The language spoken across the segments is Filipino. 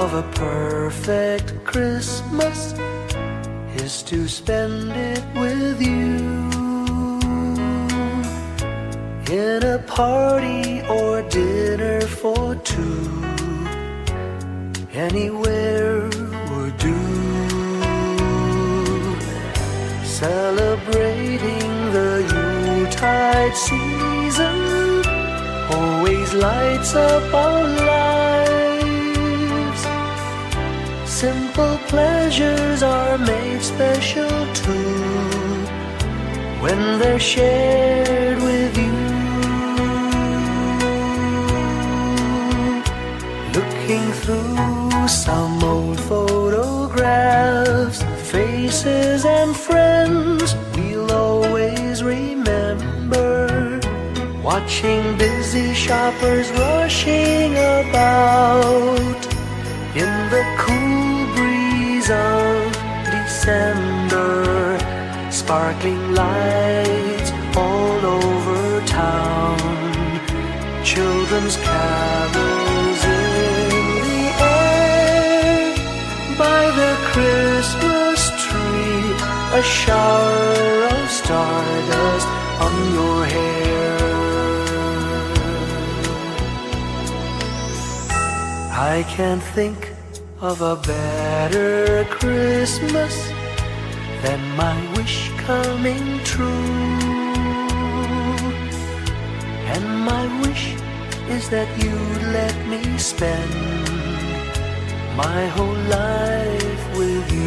of a perfect Christmas is to spend it with you, in a party or dinner for two. Anywhere would do. Celebrating the Yuletide season always lights up our lives. Simple pleasures are made special too when they're shared with you. Looking through some old photographs, faces and friends we'll always remember. Watching busy shoppers rushing about in the cool breeze of December. Sparkling lights all over town, children's carols in the air. By the Christmas tree, a shower of stardust on your hair. I can't think of a better Christmas than my wish coming true. And my wish is that you'd let me spend my whole life with you.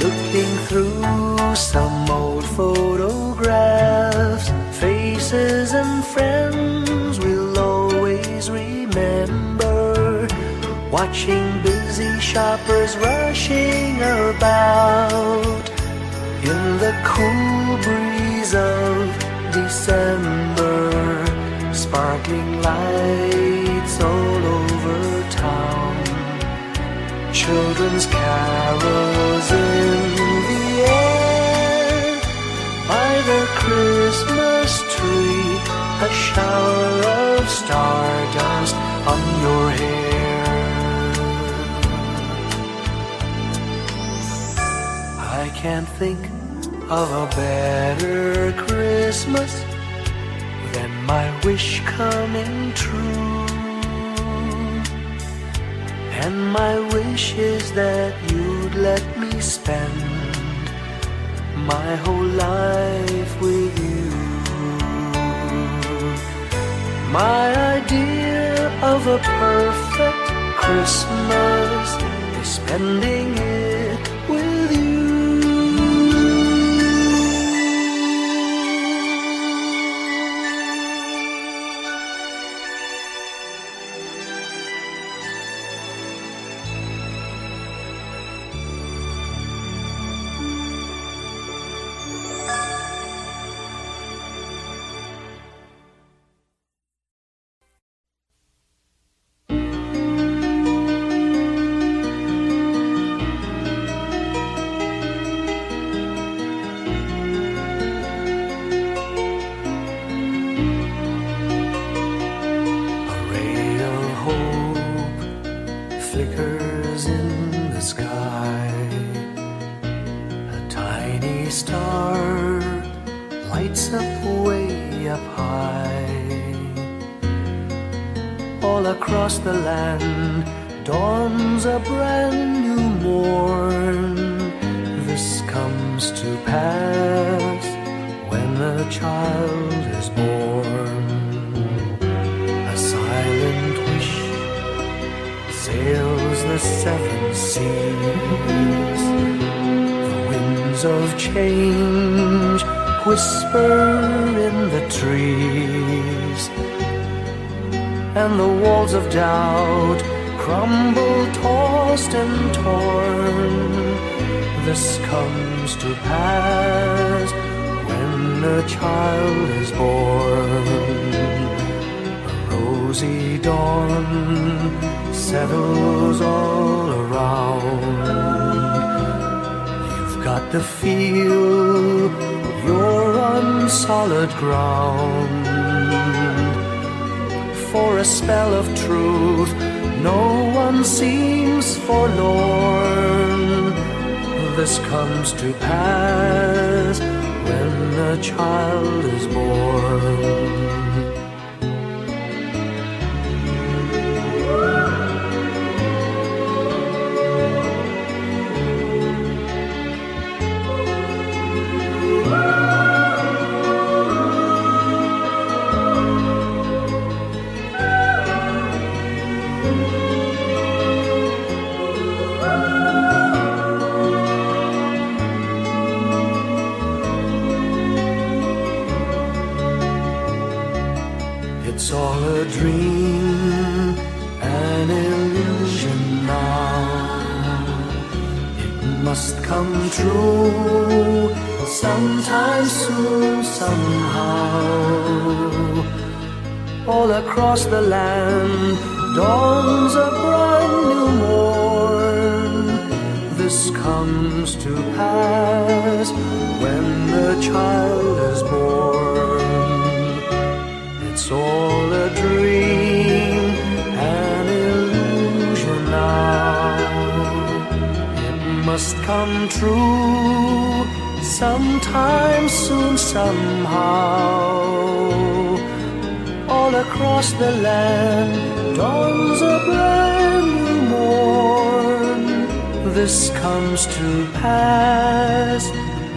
Looking through some old photographs, faces and friends we'll always remember. Watching busy shoppers rushing about in the cool breeze of December. Sparkling lights all over town, children's carols in the air. By the Christmas tree, a shower of stardust on your hair. I can't think of a better Christmas than my wish coming true. And my wish is that you'd let me spend my whole life with you. My idea of a perfect Christmas is spending it with you. Flickers in the sky, a tiny star lights up way up high. All across the land dawns a brand new morn. This comes to pass when a child is born. A silent wish sails the seven seas. The winds of change whisper in the trees, and the walls of doubt crumble, tossed and torn. This comes to pass when a child is born. A rosy dawn settles all around. You've got to feel you're on solid ground. For a spell of truth, no one seems forlorn. This comes to pass when a child is born. It's all a dream, an illusion now. It must come true sometime soon, somehow. All across the land dawns a brand new morn. This comes to pass when the child is born. It's all a dream, an illusion now. It must come true sometime soon, somehow. All across the land dawns a brand new morn. This comes to pass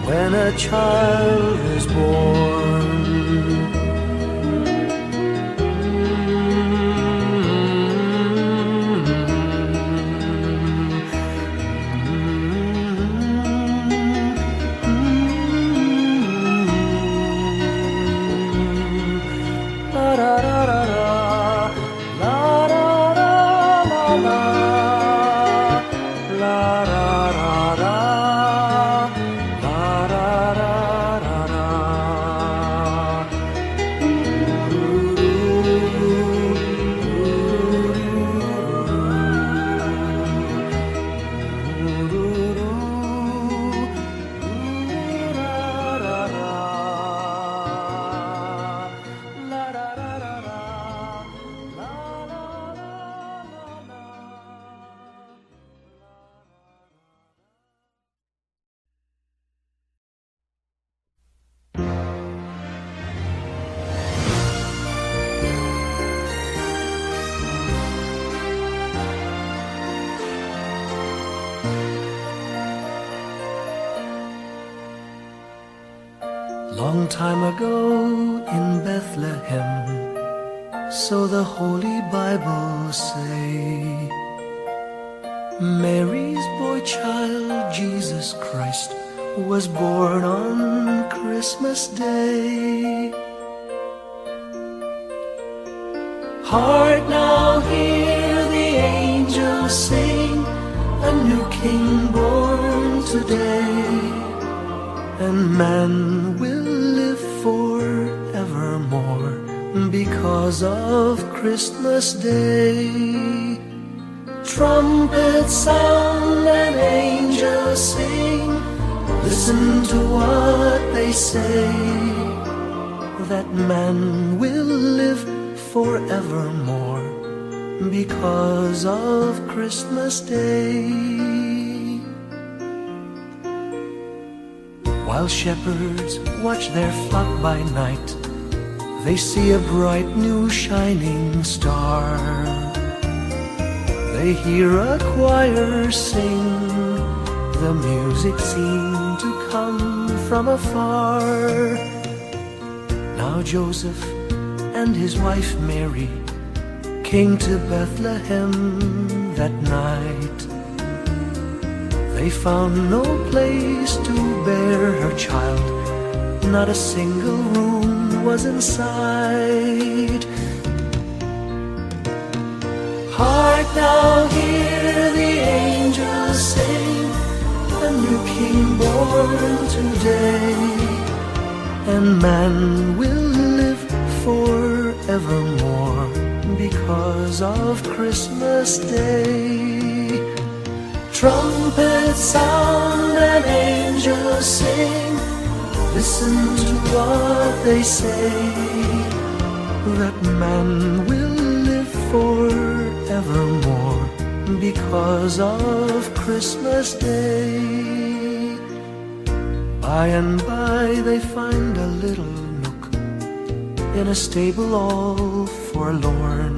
when a child is born. Long time ago in Bethlehem, so the Holy Bible say, Mary's boy child, Jesus Christ, was born on Christmas Day. Hark now, hear the angels sing, a new King born today, and man will live forevermore because of Christmas Day. Trumpets sound and angels sing, listen to what they say, that man will live forevermore because of Christmas Day. While shepherds watch their flock by night, they see a bright new shining star. They hear a choir sing, the music seemed to come from afar. Now Joseph and his wife Mary came to Bethlehem that night. They found no place to bear her child, not a single room was in sight. Hark now, hear the angels sing, a new King born today, and man will live forevermore because of Christmas Day. Trumpets sound and angels sing, listen to what they say, that man will live forevermore because of Christmas Day. By and by they find a little nook in a stable all forlorn,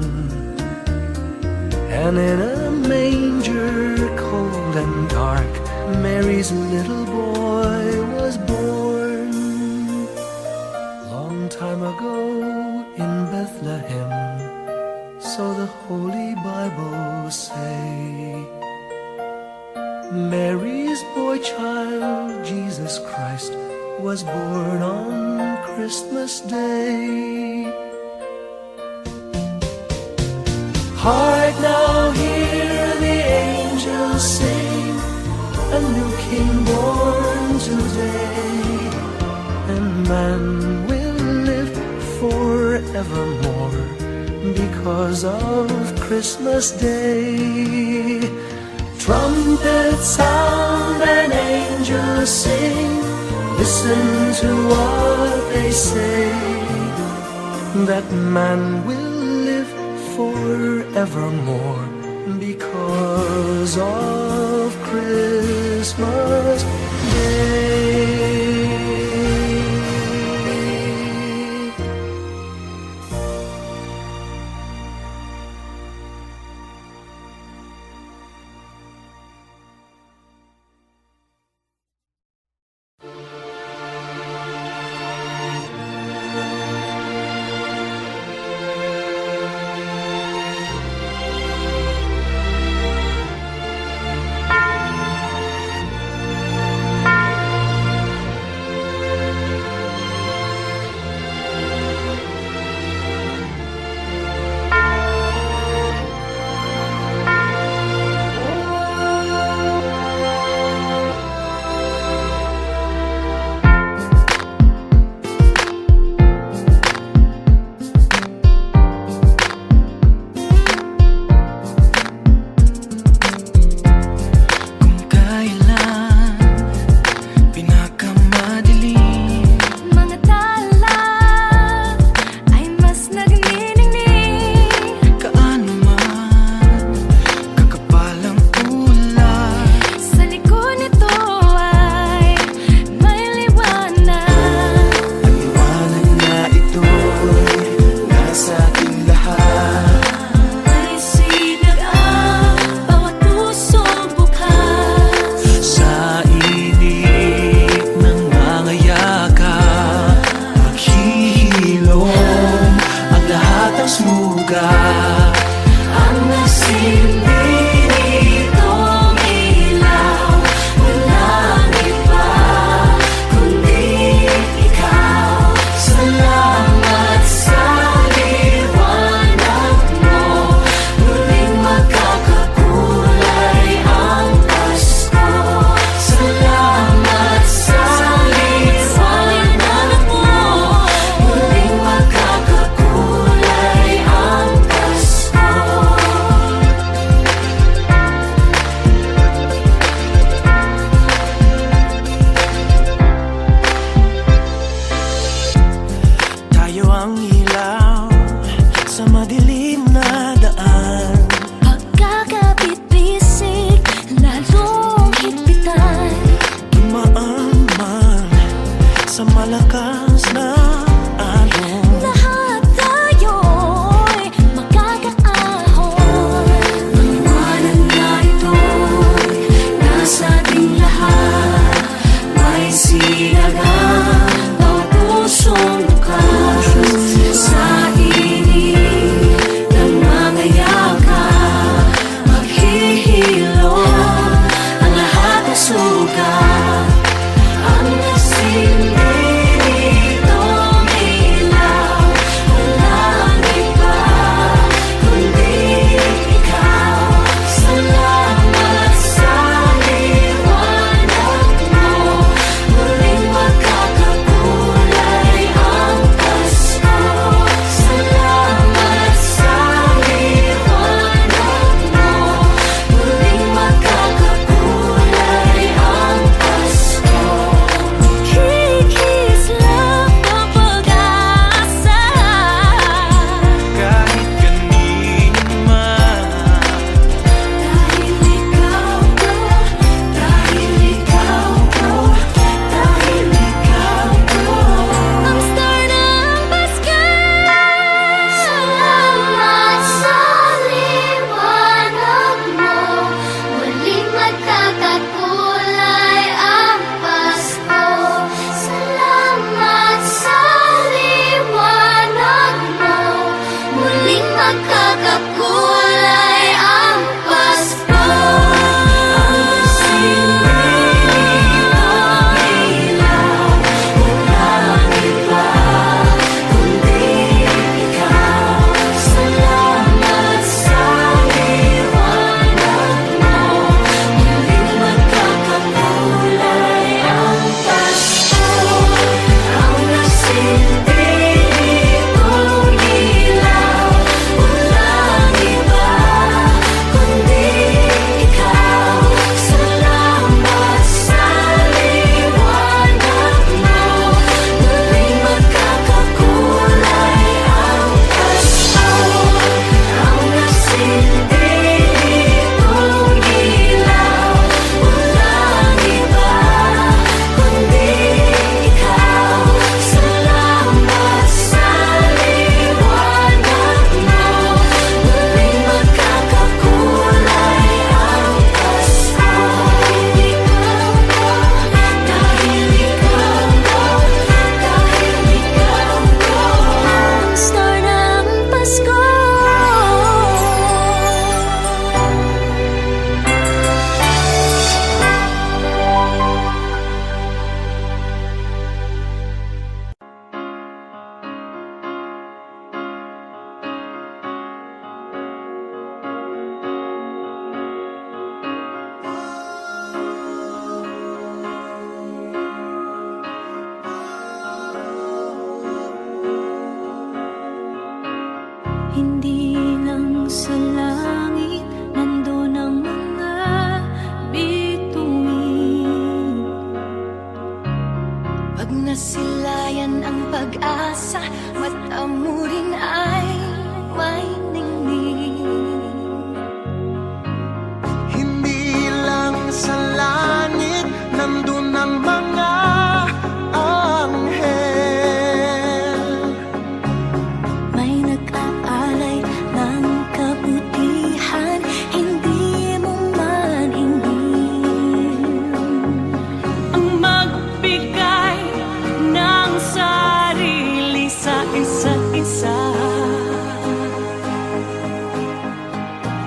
and in a manger cold and dark, Mary's little boy was born. Long time ago in Bethlehem, so the Holy Bible say, Mary's boy child, Jesus Christ, was born on Christmas Day. Hark now, hear the angels sing, a new King born today, and man will live forevermore because of Christmas Day. Trumpets sound and angels sing, listen to what they say, that man will live forevermore because of Christmas Day.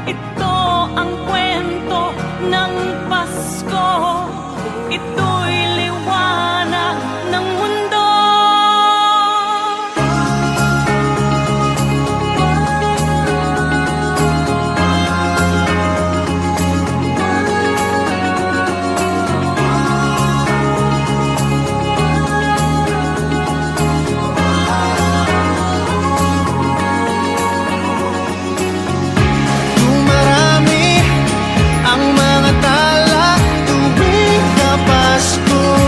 Ito ang kwento ng Pasko. Ito'y liwanag ng mundo. Dumarami ang mga tala tuwing Pasko.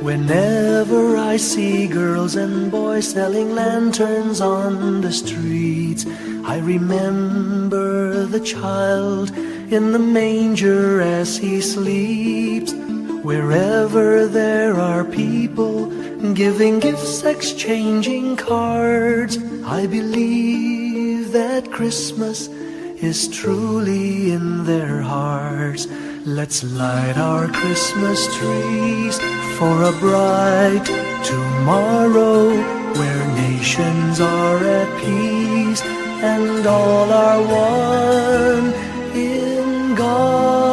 Whenever I see girls and boys selling lanterns on the streets, I remember the child in the manger as he sleeps. Wherever there are people giving gifts, exchanging cards, I believe that Christmas is truly in their hearts. Let's light our Christmas trees for a bright tomorrow, where nations are at peace and all are one in God.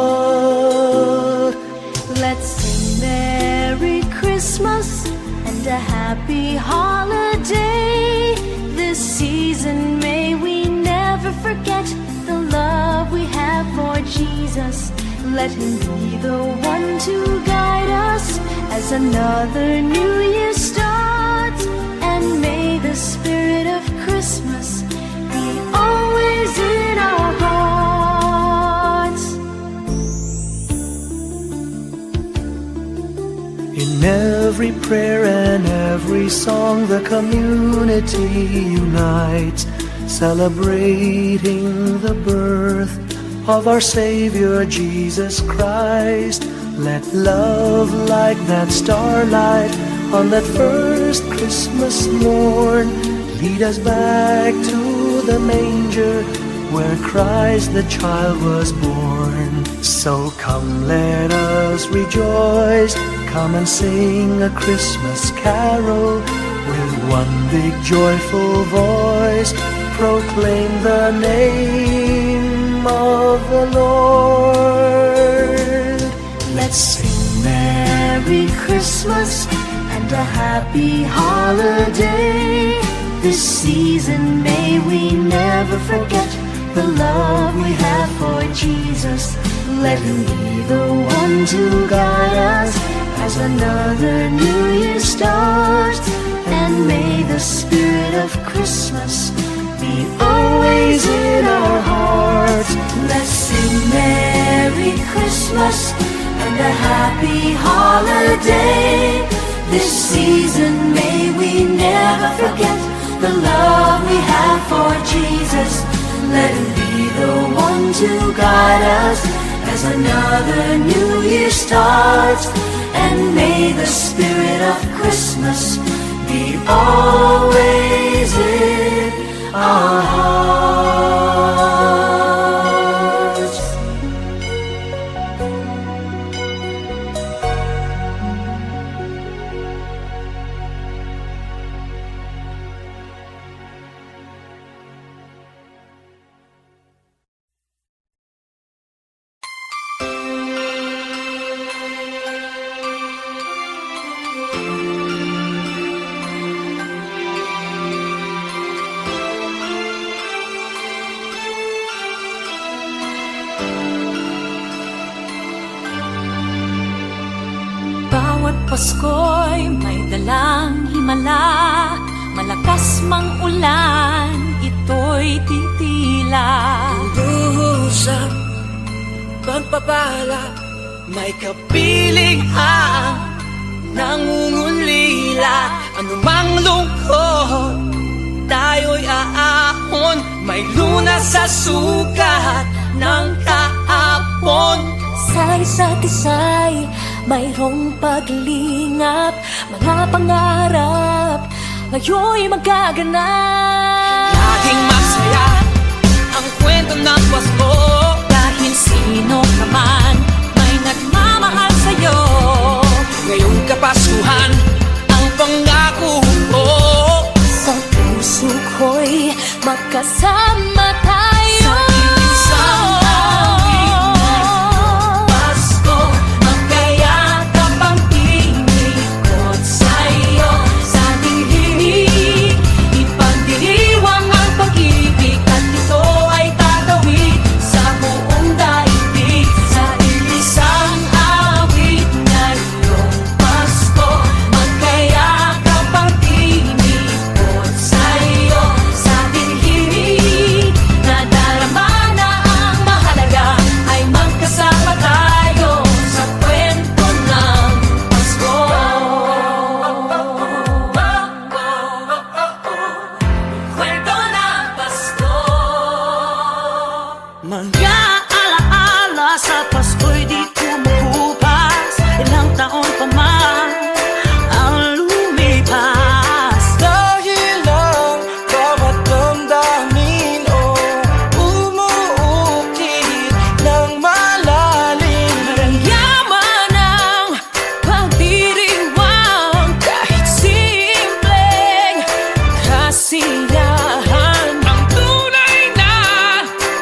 Let's sing Merry Christmas and a happy holiday. This season may we never forget the love we have for Jesus. Let him be the one to guide us as another new year starts. And may the spirit of Christmas be always in our hearts. In every prayer and every song, the community unites, celebrating the birth of our Savior Jesus Christ. Let love like that starlight on that first Christmas morn lead us back to the manger where Christ the child was born. So come, let us rejoice, come and sing a Christmas carol with one big joyful voice. Proclaim the name of the Lord. Let's sing Merry Christmas and a happy holiday. This season may we never forget the love we have for Jesus. Let him be the one to guide us as another new year starts. And may the spirit of Christmas be always in our hearts. Let's sing Merry Christmas and a happy holiday. This season may we never forget the love we have for Jesus. Let him be the one to guide us as another new year starts. And may the spirit of Christmas be always in our hearts. Bawat Pasko'y may dalang himala, malakas mang ulan, ito'y titila. Luhusap, pagpapala, may kapiling ang nangungulila. Anumang lungkot, tayo'y aahon, may lunas sa sukat ng kahapon. Sa isa't isa'y mayroong paglingap, mga pangarap ngayon'y magaganap. Laging masaya ang kwento ng Pasko, Dahil sino ka man may nagmamahal sa'yo. ngayong Kapaskuhan ang pangako ko. Sa puso ko'y magkasama tayo. Sa isang Pasko, magkayakap ang tinikot sa'yo. Sa ating himig, ipagdiriwang ang pag-ibig, at ito ay tatawid sa Baka sa Pasko'y di kumukupas, ilang taon pa man ang lumipas. Dahil ang bawat damdamin o umuukit ng malalim. Yaman ng pagdiriwang kahit simpleng kasiyahan. Ang tunay na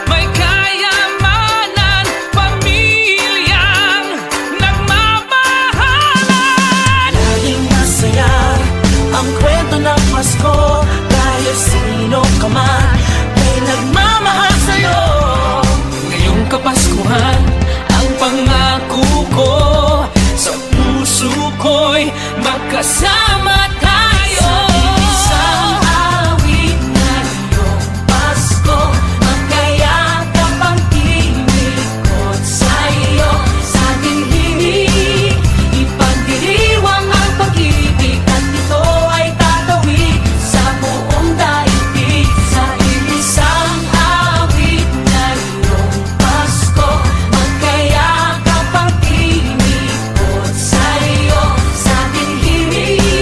may kayamanan, pamilyang nagmamahalan. Laging masaya ang kwento ng Pasko, dahil sino ka man ay nagmamahal sa'yo. Ngayong Kapaskuhan, ang pangako ko sa puso ko'y magkasama tayo. Isang awit na iyong Pasko, magkayakap ang tinikot sa'yo. Sa ating himig, ipagdiriwang ang pag-ibig, at ito ay tatawid sa buong daigdig. Sa isang awit na iyong Pasko, magkayakap ang tinikot sa'yo. Sa ating himig,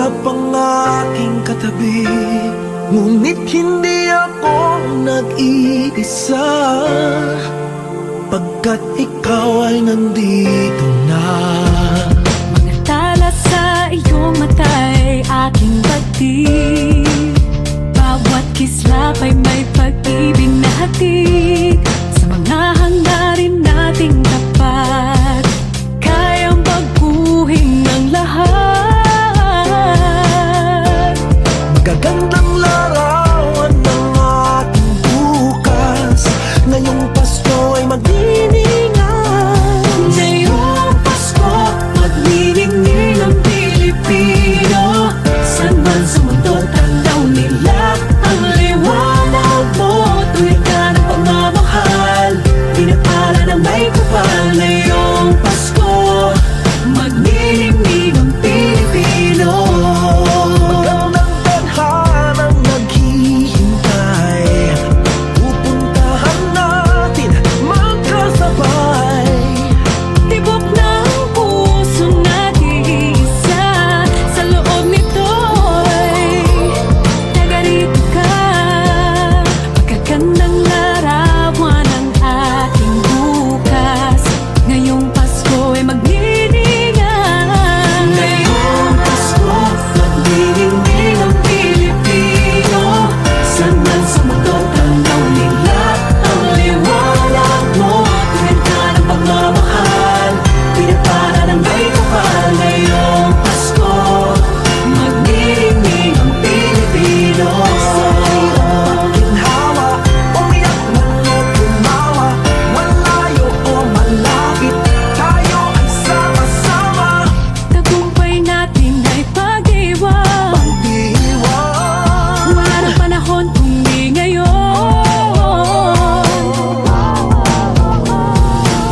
ulap ang aking katabi, ngunit hindi ako nag-iisa, pagkat ikaw ay nandito na. Mga tala sa iyong mata'y aking batid, bawat kislap ay may pag-ibig na hatid. Sa mga hangarin nating tapat, kayang baguhin ng lahat. Magagandang larawan ng ating bukas, ngayong Pasko ay magdiningan. Ngayong Pasko, maglilingning ang Pilipino. Saan man sa mundo, tanaw nila ang liwanag mo. Tuwid ka ng pagmamahal, pinapala ng may kapal. Ngayong Pasko, maglilingning ang Pilipino. Magandang tadhanang naghihintay, pupuntahan natin magkasabay. Tibok ng puso natin isa, sa loob nito'y nagarito ka. Magagandang larawan ang ating bukas, ngayong Pasko ay magdiningan. Ngayong Pasko, maglilingning ang Pilipino. Saan man sa mundo, tanaw nila ang liwanag mo. Tuwid ka ng pagmamahal, pinapala ng may kapal. Ngayong Pasko, maglilingning ang Pilipino. Sa hirap at ginhawa, umiyak man o tumawa, malayo o malapit, tayo ay sama-sama. Tagumpay natin ay pag-iwan, Pag-iwan, wala nang panahon kung di ngayon.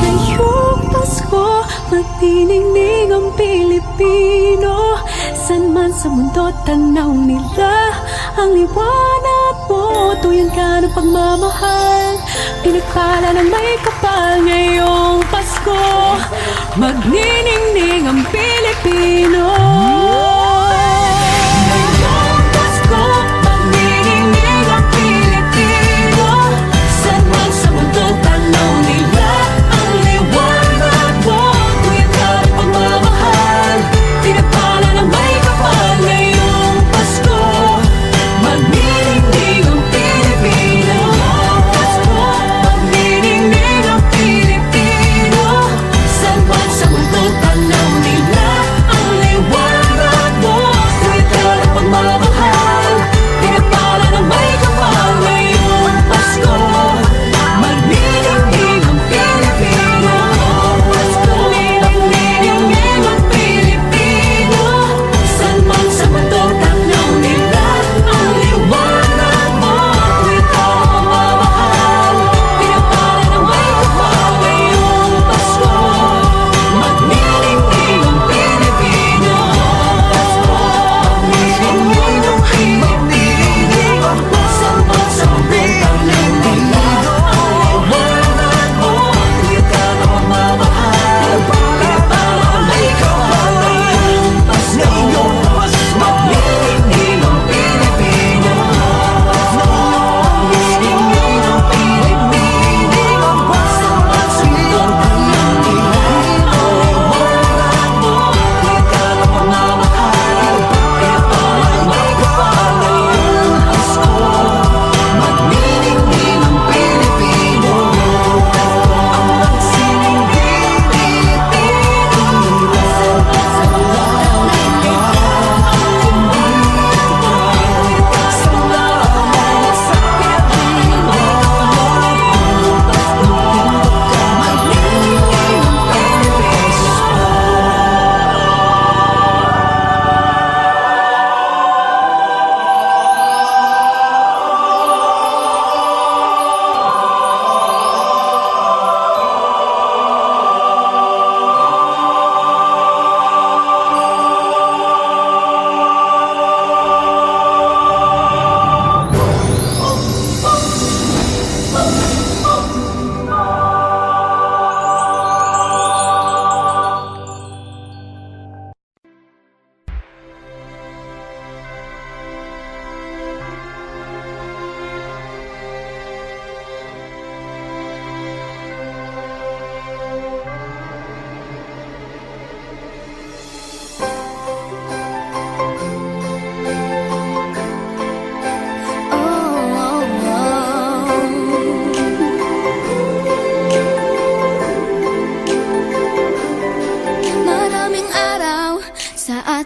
Ngayong Pasko, magniningning ang Pilipino. Saan man sa mundo, tanaw nila ang liwanag mo. Tuyan ka ng pagmamahal, pinagpala ng may kapal. Ngayong Pasko, magniningning ang Pilipino. Ngayong Pasko, magniningning ang Pilipino. Saan man sa mundo, tanaw nila ang liwanag mo. Tuyan ka ng pagmamahal, pinapala ng may kapal. Ngayong Pasko, magniningning ang Pilipino. Pasko, magniningning ang Pilipino. Saan man sa mundo, tanaw nila ang liwanag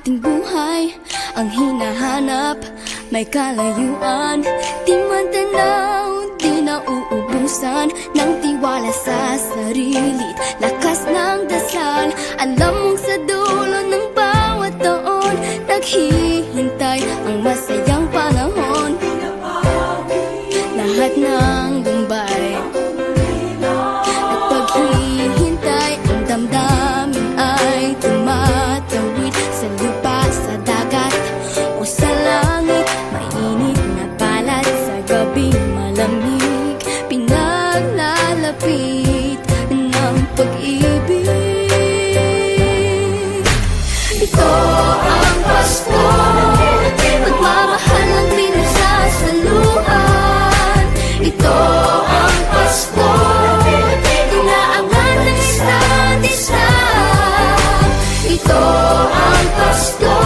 ating buhay ang hinahanap. May kalayuan, di man tanaw, di nauubusan ng tiwala sa sarili't lakas ng dasal. Alam mong sa dulo ng bawat taon, naghihintay ang masayang panahon. Lahat ng lumbay at paghihintay, ang damdamin ay tumatawid sa lupa, sa dagat o sa langit. Mainit na palad sa gabing malamig, pinaglalapit ng pag-ibig. Ito ang Pasko, pagmamahal ang pinagsasaluhan. Ito ang Pasko, inaangan ng isa't isa. Ito ang Pasko,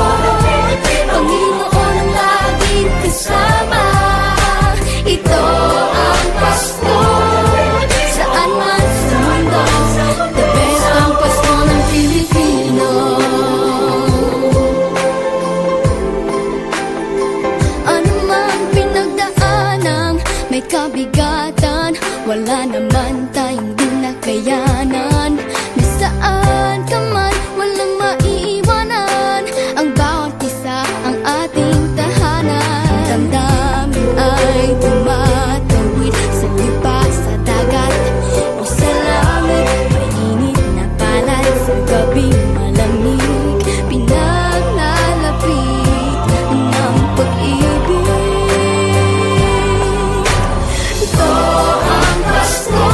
Panginoon ang laging kasama. Ito ang Pasko, saan man sa mundo, the best ang Pasko ng Pilipino. Ano man pinagdaanang may kabigatan, wala naman tayong di nakayanan. Nasaan ka man, walang maiiwanan, ang bawat isa ang ating tahanan. Damdamin ay tumatawid sa lupa, sa dagat o sa langit. Mainit na palad sa gabing malamig, pinaglalapit ng pag-ibig. Ito ang Pasko,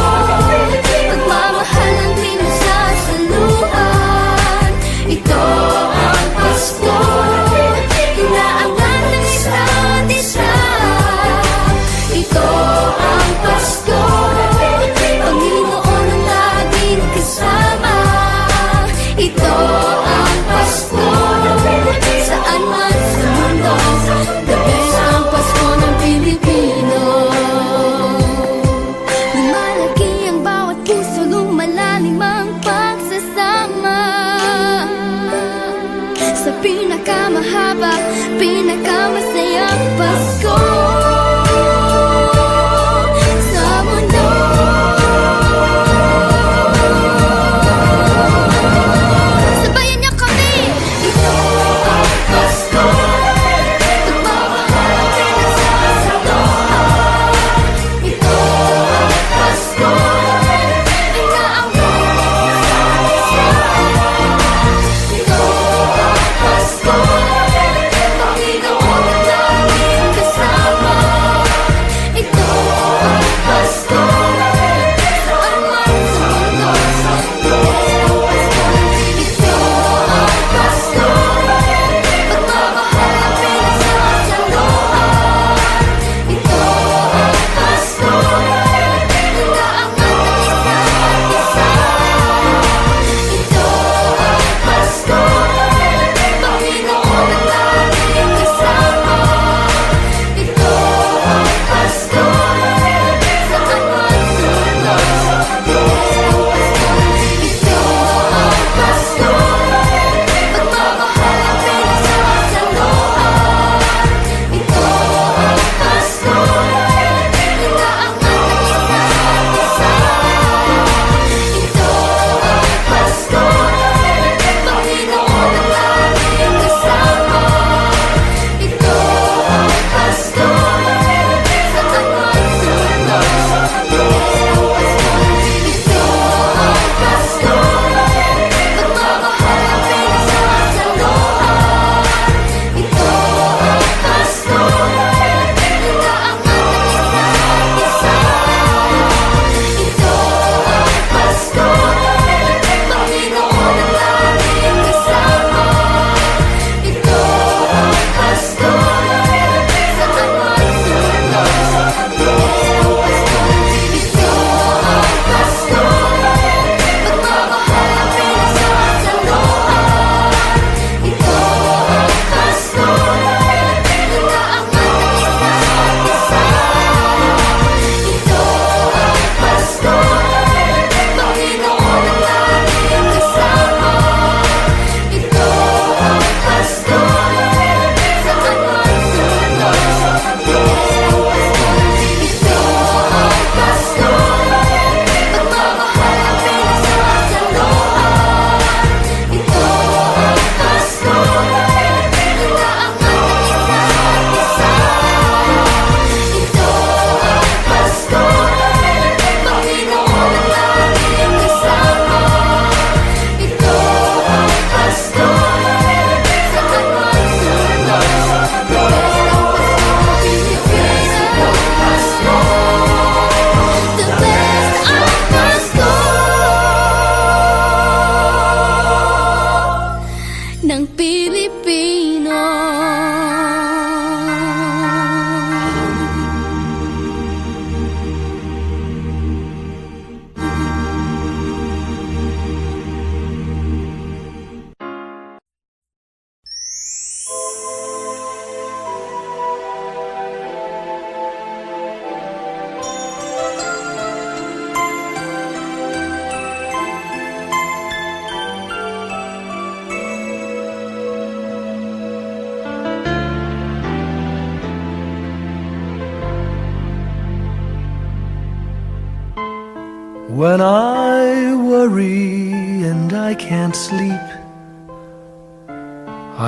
When I worry and I can't sleep,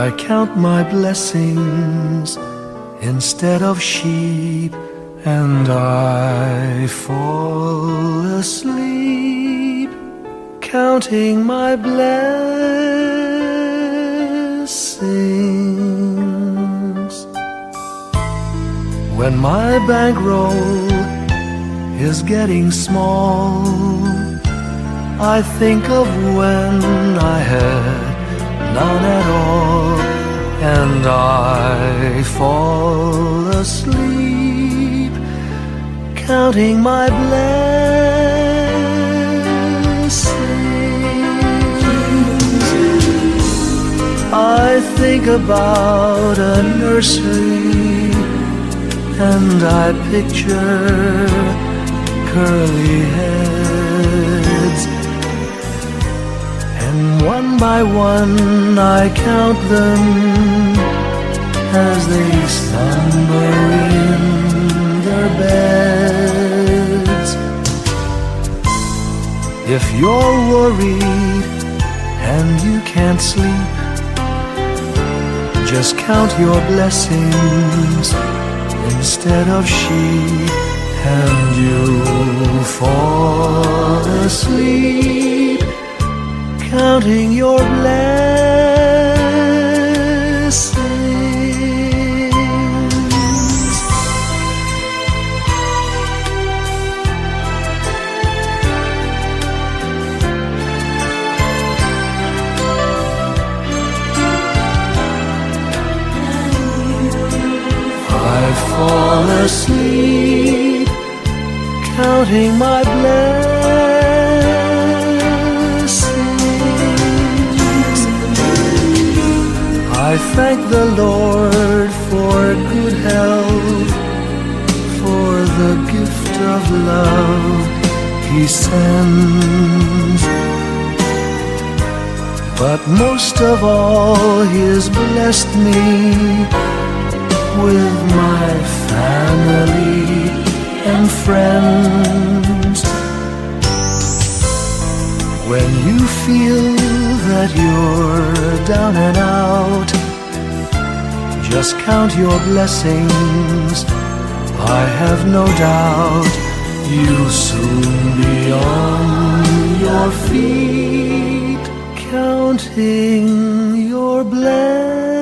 I count my blessings instead of sheep, and I fall asleep counting my blessings. When my bankroll is getting small, I think of when I had none at all, and I fall asleep counting my blessings. I think about a nursery, and I picture curly heads, and one by one I count them as they slumber in their beds. If you're worried and you can't sleep, just count your blessings instead of sheep, and you'll fall asleep counting your blessings. I fall asleep counting my blessings. I thank the Lord for good health, for the gift of love He sends, but most of all He has blessed me with my family and friends. When you feel that you're down and out, just count your blessings. I have no doubt you'll soon be on your feet, counting your blessings.